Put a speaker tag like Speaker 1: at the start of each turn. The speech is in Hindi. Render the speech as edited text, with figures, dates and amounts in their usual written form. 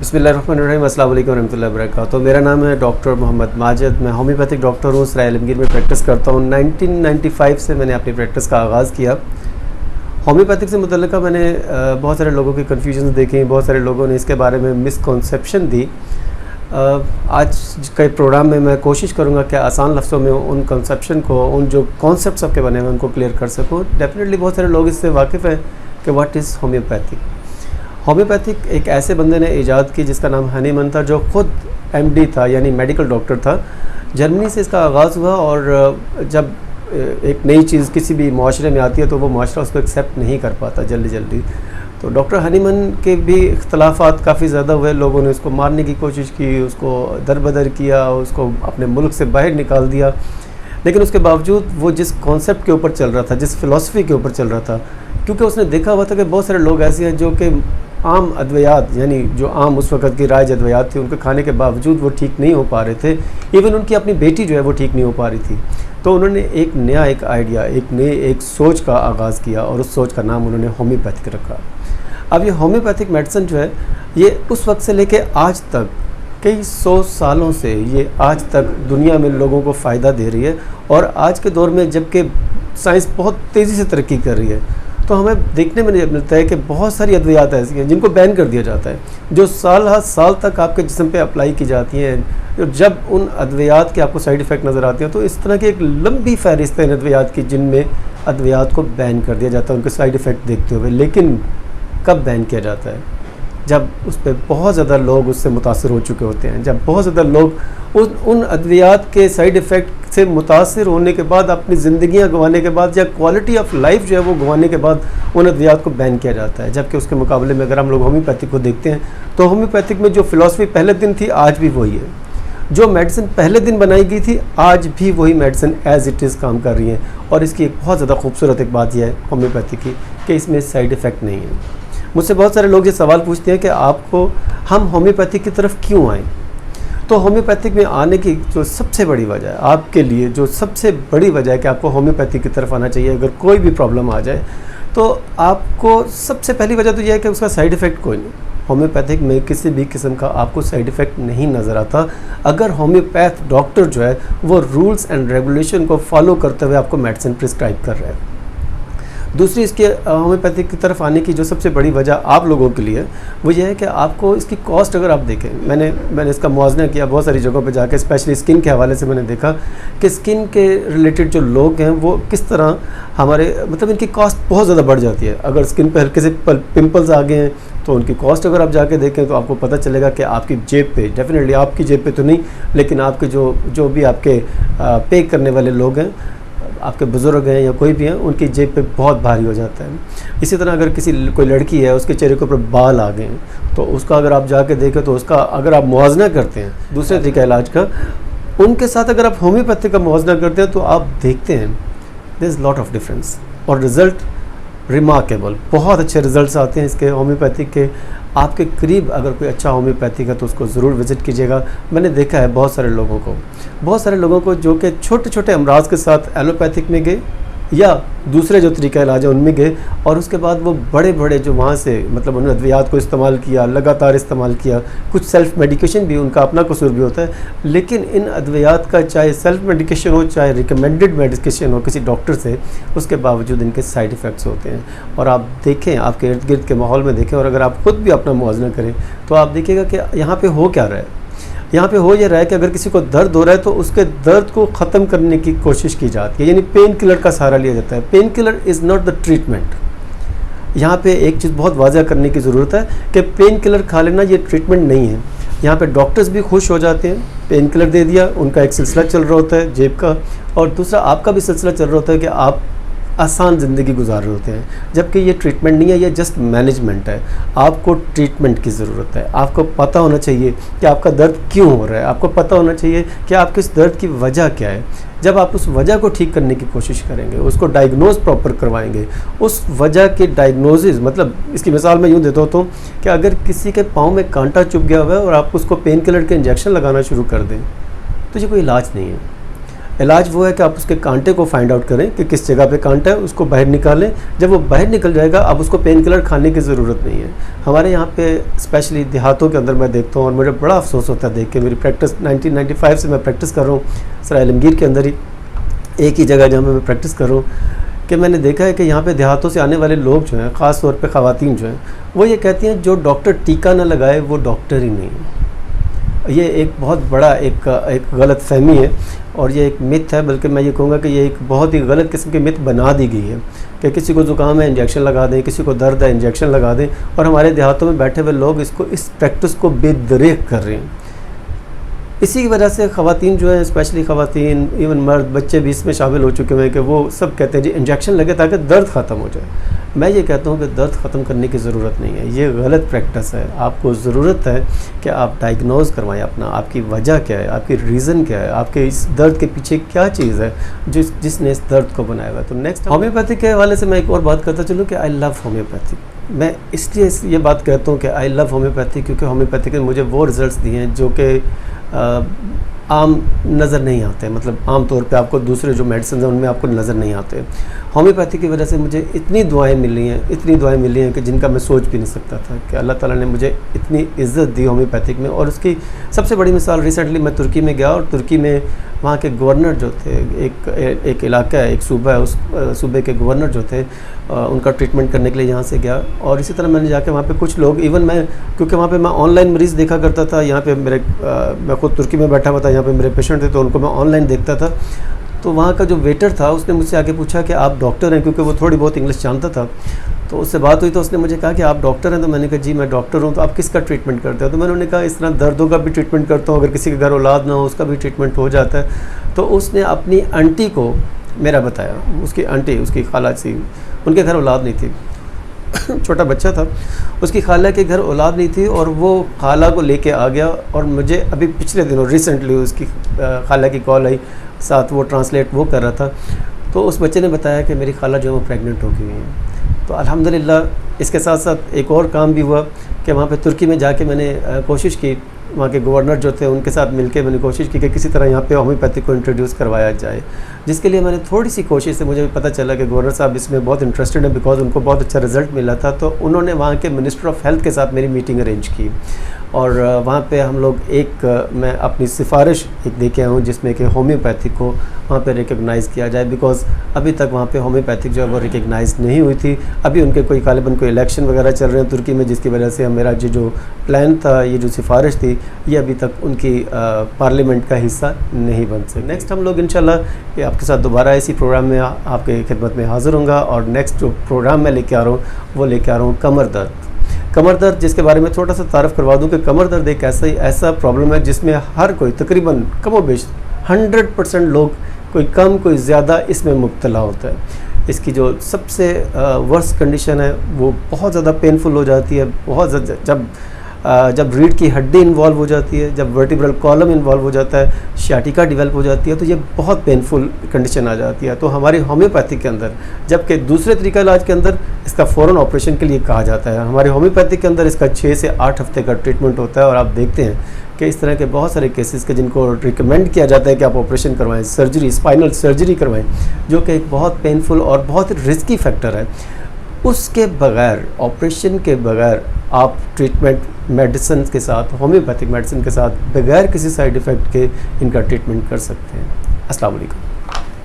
Speaker 1: बिस्मिल्लाहिर्रहमानिर्रहीम, अस्सलाम वालेकुम रहमतुल्लाहि व बरकातुहू। मेरा नाम है डॉक्टर मोहम्मद माजिद। मैं होम्योपैथिक डॉक्टर हूँ, सराय आलमगीर में प्रैक्टिस करता हूँ। 1995 से मैंने अपनी प्रैक्टिस का आगाज़ किया। होम्योपैथिक से मुतल्लिक़ मैंने बहुत सारे लोगों की कन्फ्यूजन देखी, बहुत सारे लोगों ने इसके बारे में मिसकॉन्सेप्शन दी। आज के प्रोग्राम में मैं कोशिश करूँगा कि आसान लफ्ज़ों में उन कंसेप्शन को, उन जो कॉन्सेप्ट सबके बने हुए उनको क्लियर कर सकूँ। डेफिनेटली बहुत सारे लोग इससे वाकिफ़ हैं कि व्हाट इज़ होम्योपैथिक। होम्योपैथिक एक ऐसे बंदे ने ईजाद की जिसका नाम हनीमन था, जो ख़ुद एमडी था, यानी मेडिकल डॉक्टर था। जर्मनी से इसका आगाज़ हुआ और जब एक नई चीज़ किसी भी माशरे में आती है तो वो माशरा उसको एक्सेप्ट नहीं कर पाता जल्दी। तो डॉक्टर हनीमन के भी इख्तलाफात काफ़ी ज़्यादा हुए। लोगों ने उसको मारने की कोशिश की, उसको दरबदर किया, उसको अपने मुल्क से बाहर निकाल दिया। लेकिन उसके बावजूद वो जिस कॉन्सेप्ट के ऊपर चल रहा था, जिस फ़िलासफ़ी के ऊपर चल रहा था, क्योंकि उसने देखा हुआ था कि बहुत सारे लोग ऐसे हैं जो कि आम अद्वियात, यानी जो आम उस वक़्त की राइज अद्वियात थी, उनके खाने के बावजूद वो ठीक नहीं हो पा रहे थे। इवन उनकी अपनी बेटी जो है वो ठीक नहीं हो पा रही थी। तो उन्होंने एक नया आइडिया, एक सोच का आगाज़ किया और उस सोच का नाम उन्होंने होम्योपैथिक रखा। अब ये होम्योपैथिक मेडिसिन जो है, ये उस वक्त से लेके आज तक, कई 100 सालों से ये आज तक दुनिया में लोगों को फ़ायदा दे रही है। और आज के दौर में जबकि साइंस बहुत तेज़ी से तरक्की कर रही है, तो हमें देखने में मिलता है कि बहुत सारी अद्वियात ऐसी हैं जिनको बैन कर दिया जाता है, जो साल हर साल तक आपके जिस्म पे अप्लाई की जाती हैं। जब उन अद्वियात के आपको साइड इफ़ेक्ट नज़र आते हैं तो इस तरह की एक लंबी फहरिस्त है इन अद्वियात की जिनमें अद्वियात को बैन कर दिया जाता है उनके साइड इफ़ेक्ट देखते हुए। लेकिन कब बैन किया जाता है? जब उस पर बहुत ज़्यादा लोग उससे मुतासर हो चुके होते हैं, जब बहुत ज़्यादा लोग उन अद्वियात के साइड इफ़ेक्ट से मुतासर होने के बाद, अपनी ज़िंदगियां गंवाने के बाद, या क्वालिटी ऑफ लाइफ जो है वो गंवाने के बाद उन अद्वियात को बैन किया जाता है। जबकि उसके मुकाबले में अगर हम लोग होम्योपैथिक को देखते हैं तो होम्योपैथिक में जो फ़िलासफ़ी पहले दिन थी आज भी वही है। जो मेडिसिन पहले दिन बनाई गई थी आज भी वही मेडिसिन एज़ इट इज़ काम कर रही है। और इसकी एक बहुत ज़्यादा खूबसूरत एक बात यह है होम्योपैथिक की कि इसमें साइड इफ़ेक्ट नहीं है। मुझसे बहुत सारे लोग ये सवाल पूछते हैं कि हम होम्योपैथिक की तरफ क्यों आए। तो होम्योपैथिक में आने की जो सबसे बड़ी वजह है, आपके लिए जो सबसे बड़ी वजह है कि आपको होम्योपैथिक की तरफ आना चाहिए, अगर कोई भी प्रॉब्लम आ जाए तो आपको सबसे पहली वजह तो यह है कि उसका साइड इफ़ेक्ट कोई नहीं। होम्योपैथिक में किसी भी किस्म का आपको साइड इफ़ेक्ट नहीं नज़र आता अगर होम्योपैथ डॉक्टर जो है वो रूल्स एंड रेगुलेशन को फॉलो करते हुए आपको मेडिसिन प्रिस्क्राइब कर रहा है। दूसरी इसके होम्योपैथिक की तरफ आने की जो सबसे बड़ी वजह आप लोगों के लिए वो ये है कि आपको इसकी कॉस्ट अगर आप देखें, मैंने इसका मुआवजा किया बहुत सारी जगहों पे जाके, स्पेशली स्किन के हवाले से मैंने देखा कि स्किन के रिलेटेड जो लोग हैं वो किस तरह मतलब इनकी कॉस्ट बहुत ज़्यादा बढ़ जाती है। अगर स्किन पर हल्के से पिंपल्स आ गए हैं तो उनकी कॉस्ट अगर आप जाके देखें तो आपको पता चलेगा कि आपकी जेब पे, डेफिनेटली आपकी जेब पे तो नहीं, लेकिन आपके जो भी आपके पे करने वाले लोग हैं, आपके बुज़ुर्ग हैं या कोई भी हैं, उनकी जेब पे बहुत भारी हो जाता है। इसी तरह अगर कोई लड़की है, उसके चेहरे के ऊपर बाल आ गए हैं तो उसका अगर आप जाके देखें तो उसका अगर आप मुआवजा करते हैं दूसरे तरीका इलाज का, उनके साथ अगर आप होम्योपैथिक का मुआवजा करते हैं तो आप देखते हैं there is lot of difference और रिज़ल्ट रिमार्केबल, बहुत अच्छे रिज़ल्ट्स आते हैं इसके होम्योपैथिक के। आपके करीब अगर कोई अच्छा होम्योपैथिक है तो उसको ज़रूर विज़िट कीजिएगा। मैंने देखा है बहुत सारे लोगों को जो कि छोटे छोटे अमराज के साथ एलोपैथिक में गए या दूसरे जो तरीका इलाज है उनमें गए, और उसके बाद वो बड़े जो वहाँ से मतलब उन्होंने अद्वियात को इस्तेमाल किया, लगातार इस्तेमाल किया। कुछ सेल्फ मेडिकेशन भी, उनका अपना कसूर भी होता है, लेकिन इन अद्वियात का चाहे सेल्फ मेडिकेशन हो चाहे रिकमेंडेड मेडिकेशन हो किसी डॉक्टर से, उसके बावजूद इनके साइड इफ़ेक्ट्स होते हैं। और आप देखें, आपके इर्द गिर्द के माहौल में देखें, और अगर आप ख़ुद भी अपना मुआवजा करें तो आप देखिएगा कि यहाँ पर हो क्या रहा है। यहाँ पे हो ये रहा है कि अगर किसी को दर्द हो रहा है तो उसके दर्द को ख़त्म करने की कोशिश की जाती है, यानी पेन किलर का सहारा लिया जाता है। Pain killer is not the treatment. यहाँ पे एक चीज़ बहुत वाज़ह करने की ज़रूरत है कि पेन किलर खा लेना ये ट्रीटमेंट नहीं है। यहाँ पे डॉक्टर्स भी खुश हो जाते हैं, पेन किलर दे दिया, उनका एक सिलसिला चल रहा होता है जेब का, और दूसरा आपका भी सिलसिला चल रहा होता है कि आप आसान ज़िंदगी गुजार रहे होते हैं। जबकि ये ट्रीटमेंट नहीं है, ये जस्ट मैनेजमेंट है। आपको ट्रीटमेंट की ज़रूरत है। आपको पता होना चाहिए कि आपका दर्द क्यों हो रहा है, आपको पता होना चाहिए कि आपके इस दर्द की वजह क्या है। जब आप उस वजह को ठीक करने की कोशिश करेंगे, उसको डायग्नोज प्रॉपर करवाएंगे, उस वजह के डायग्नोसिस, मतलब इसकी मिसाल मैं यूँ देता हूँ कि अगर किसी के पाँव में कांटा चुभ गया हुआ है और आप उसको पेन किलर के इंजेक्शन लगाना शुरू कर दें तो ये कोई इलाज नहीं है। इलाज वो है कि आप उसके कांटे को फाइंड आउट करें कि किस जगह पे कांटा है, उसको बाहर निकालें। जब वो बाहर निकल जाएगा अब उसको पेन किलर खाने की ज़रूरत नहीं है। हमारे यहाँ पे स्पेशली देहातों के अंदर मैं देखता हूँ और मुझे बड़ा अफसोस होता है देख के। मेरी प्रैक्टिस 1995 से मैं प्रैक्टिस कर रहा हूँ सराय आलमगीर के अंदर ही, एक ही जगह जहाँ मैं प्रैक्टिस कर रहा हूँ, कि मैंने देखा है कि यहाँ पे देहातों से आने वाले लोग जो हैं, ख़ास तौर पे ख़वातीन जो हैं, वो ये कहती हैं जो डॉक्टर टीका ना लगाए वो डॉक्टर ही नहीं है। ये एक बहुत बड़ा एक गलत फहमी है और ये एक मिथ है, बल्कि मैं ये कहूँगा कि ये एक बहुत ही गलत किस्म की मिथ बना दी गई है कि किसी को ज़ुकाम है इंजेक्शन लगा दें, किसी को दर्द है इंजेक्शन लगा दें। और हमारे देहातों में बैठे हुए लोग इस प्रैक्टिस को बेदरीक कर रहे हैं। इसी की वजह से ख़वातीन जो है, स्पेशली ख़वातीन, इवन मर्द, बच्चे भी इसमें शामिल हो चुके हैं कि वो सब कहते हैं जी इंजेक्शन लगे ताकि दर्द ख़त्म हो जाए। मैं ये कहता हूँ कि दर्द ख़त्म करने की ज़रूरत नहीं है, ये गलत प्रैक्टिस है। आपको ज़रूरत है कि आप डायग्नोज़ करवाएं अपना, आपकी वजह क्या है, आपकी रीज़न क्या है, आपके इस दर्द के पीछे क्या चीज़ है जिसने इस दर्द को बनाया हुआ है। तो नेक्स्ट होम्योपैथी के हवाले से मैं एक और बात करता चलूँ कि आई लव होम्योपैथी। मैं इसलिए ये बात कहता हूँ कि आई लव होम्योपैथी क्योंकि होम्योपैथी के मुझे वो रिज़ल्ट्स दिए हैं जो कि आम नज़र नहीं आते। मतलब आम तौर पे आपको दूसरे जो मेडिसिन हैं उनमें आपको नज़र नहीं आते। होम्योपैथी की वजह से मुझे इतनी दुआएं मिली हैं कि जिनका मैं सोच भी नहीं सकता था कि अल्लाह ताला ने मुझे इतनी इज़्ज़त दी होम्योपैथिक में। और उसकी सबसे बड़ी मिसाल, रिसेंटली मैं तुर्की में गया और तुर्की में वहाँ के गवर्नर जो थे, एक इलाका है, एक सूबा है, उस सूबे के गवर्नर जो थे, उनका ट्रीटमेंट करने के लिए यहाँ से गया। और इसी तरह मैंने जाके वहाँ पे कुछ लोग, इवन मैं, क्योंकि वहाँ पे मैं ऑनलाइन मरीज़ देखा करता था, यहाँ पे मैं खुद तुर्की में बैठा हुआ था, यहाँ पे मेरे पेशेंट थे तो उनको मैं ऑनलाइन देखता था। तो वहाँ का जो वेटर था उसने मुझसे आके पूछा कि आप डॉक्टर हैं, क्योंकि वो थोड़ी बहुत इंग्लिश जानता था। तो उससे बात हुई तो उसने मुझे कहा कि आप डॉक्टर हैं। तो मैंने कहा जी मैं डॉक्टर हूँ। तो आप किसका ट्रीटमेंट करते हो? तो मैंने कहा इस तरह दर्दों का भी ट्रीटमेंट करता हूँ, अगर किसी के घर औलाद ना हो उसका भी ट्रीटमेंट हो जाता है। तो उसने अपनी आंटी को मेरा बताया, उसकी आंटी, उसकी खाला सी, उनके घर औलाद नहीं थी, छोटा बच्चा था, उसकी खाला के घर औलाद नहीं थी और वो खाला को लेके आ गया। और मुझे अभी पिछले दिनों रिसेंटली उसकी खाला की कॉल आई, साथ वो ट्रांसलेट वो कर रहा था। तो उस बच्चे ने बताया कि मेरी खाला जो है वो प्रेग्नेंट हो गई है। तो अल्हम्दुलिल्लाह इसके साथ साथ एक और काम भी हुआ कि वहाँ पे तुर्की में जाके मैंने कोशिश की, वहाँ के गवर्नर जो थे उनके साथ मिलके मैंने कोशिश की कि किसी तरह यहाँ पे होम्योपैथी को इंट्रोड्यूस करवाया जाए, जिसके लिए मैंने थोड़ी सी कोशिश से मुझे पता चला कि गवर्नर साहब इसमें बहुत इंटरेस्टेड है, बिकॉज उनको बहुत अच्छा रिजल्ट मिला था। तो उन्होंने वहाँ के मिनिस्टर ऑफ हेल्थ के साथ मेरी मीटिंग अरेंज की और वहाँ पे हम लोग मैं अपनी सिफारिश एक दे के आया हूँ जिसमें कि होम्योपैथी को वहाँ पे रिकग्नाइज़ किया जाए, बिकॉज़ अभी तक वहाँ पे होम्योपैथिक जो है वो रिकग्नाइज़ नहीं हुई थी। अभी उनके गालिबन कोई इलेक्शन वगैरह चल रहे हैं तुर्की में, जिसकी वजह से मेरा जो प्लान था, ये जो सिफारिश थी, ये अभी तक उनकी पार्लियामेंट का हिस्सा नहीं बन सके। नेक्स्ट हम लोग इंशाल्लाह ये आपके साथ दोबारा इसी प्रोग्राम में आपके खिदमत में हाज़िर होंगे। और नेक्स्ट जो प्रोग्राम मैं लेके आ रहा हूँ वो लेके आ रहा हूँ कमर दर्द, जिसके बारे में थोड़ा सा तारफ़ करवा दूं कि कमर दर्द एक ऐसा प्रॉब्लम है जिसमें हर कोई तकरीबन कमोबेश 100% लोग कोई कम कोई ज़्यादा इसमें मुब्तला होता है। इसकी जो सबसे वर्स्ट कंडीशन है वो बहुत ज़्यादा पेनफुल हो जाती है, बहुत ज़्यादा जब रीढ़ की हड्डी इन्वॉल्व हो जाती है, जब वर्टिब्रल कॉलम इन्वॉल्व हो जाता है, शाटिका डेवलप हो जाती है, तो ये बहुत पेनफुल कंडीशन आ जाती है। तो हमारी होम्योपैथी के अंदर, जबकि दूसरे तरीका इलाज के अंदर इसका फ़ौरन ऑपरेशन के लिए कहा जाता है, हमारी होम्योपैथी के अंदर इसका 6 से 8 हफ्ते का ट्रीटमेंट होता है। और आप देखते हैं कि इस तरह के बहुत सारे केसेस के जिनको रिकमेंड किया जाता है कि आप ऑपरेशन करवाएं, सर्जरी, स्पाइनल सर्जरी करवाएं, जो कि एक बहुत पेनफुल और बहुत रिस्की फैक्टर है। उसके बगैर, ऑपरेशन के बगैर आप ट्रीटमेंट मेडिसिन के साथ, होम्योपैथिक मेडिसिन के साथ, बगैर किसी साइड इफ़ेक्ट के इनका ट्रीटमेंट कर सकते हैं। अस्सलाम वालेकुम।